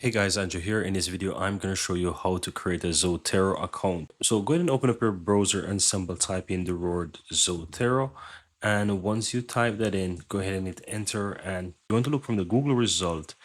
Hey guys, Andrew here. In this video, I'm going to show you how to create a Zotero account. So go ahead and open up your browser and simple type in the word Zotero. And once you type that in, go ahead and hit enter. And you want to look from the Google result,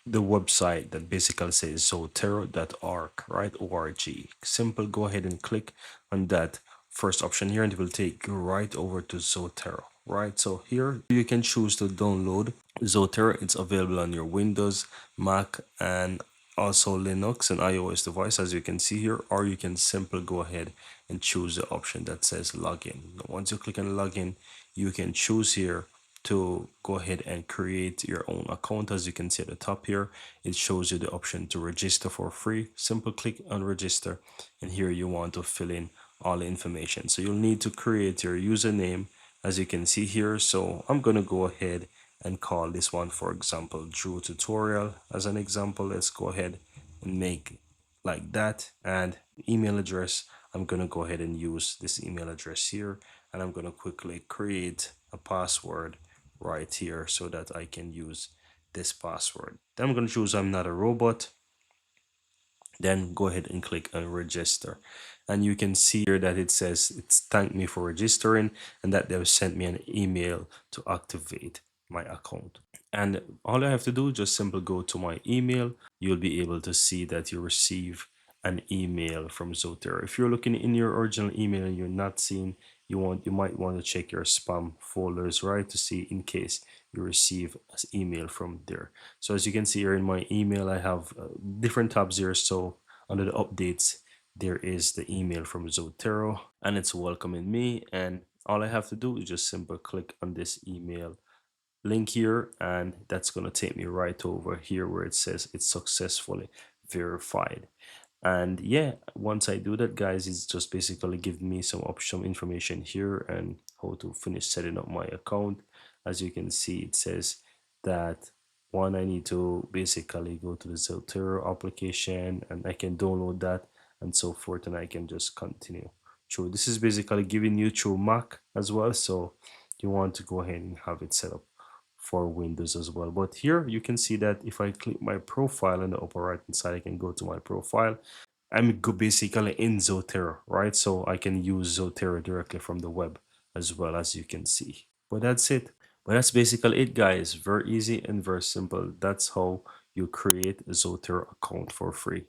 the website that basically says zotero.org, right? ORG. Simple, go ahead and click on that first option here and it will take you right over to Zotero, right? So here you can choose to download Zotero. It's available on your Windows, Mac, and also Linux and iOS device, as you can see here, or you can simply go ahead and choose the option that says login. Once you click on login, you can choose here to go ahead and create your own account. As you can see at the top here, it shows you the option to register for free. Simple click on register, and here you want to fill in all the information. So you'll need to create your username, as you can see here. So I'm going to go ahead and call this one, for example, Drew Tutorial. As an example, let's go ahead and make like that. And email address, I'm going to go ahead and use this email address here, and I'm going to quickly create a password right here so that I can use this password. Then I'm going to choose I'm not a robot. Then go ahead and click on register, and you can see here that it says it's thanked me for registering and that they've sent me an email to activate my account. And all I have to do, just simply go to my email. You'll be able to see that you receive an email from Zotero. If you're looking in your original email and you're not seeing, you might want to check your spam folders, right, to see in case you receive an email from there. So as you can see here in my email, I have different tabs here. So under the updates, there is the email from Zotero and it's welcoming me. And all I have to do is just simply click on this email link here, and that's going to take me right over here where it says it's successfully verified. And yeah, once I do that, guys, it's just basically giving me some information here and how to finish setting up my account. As you can see, it says that one, I need to basically go to the Zotero application and I can download that and so forth, and I can just continue through. This is basically giving you through Mac as well, so you want to go ahead and have it set up for Windows as well. But here you can see that if I click my profile on the upper right hand side, I can go to my profile. I'm basically in Zotero, right? So I can use Zotero directly from the web as well, as you can see. But that's it. But that's basically it, guys. Very easy and very simple. That's how you create a Zotero account for free.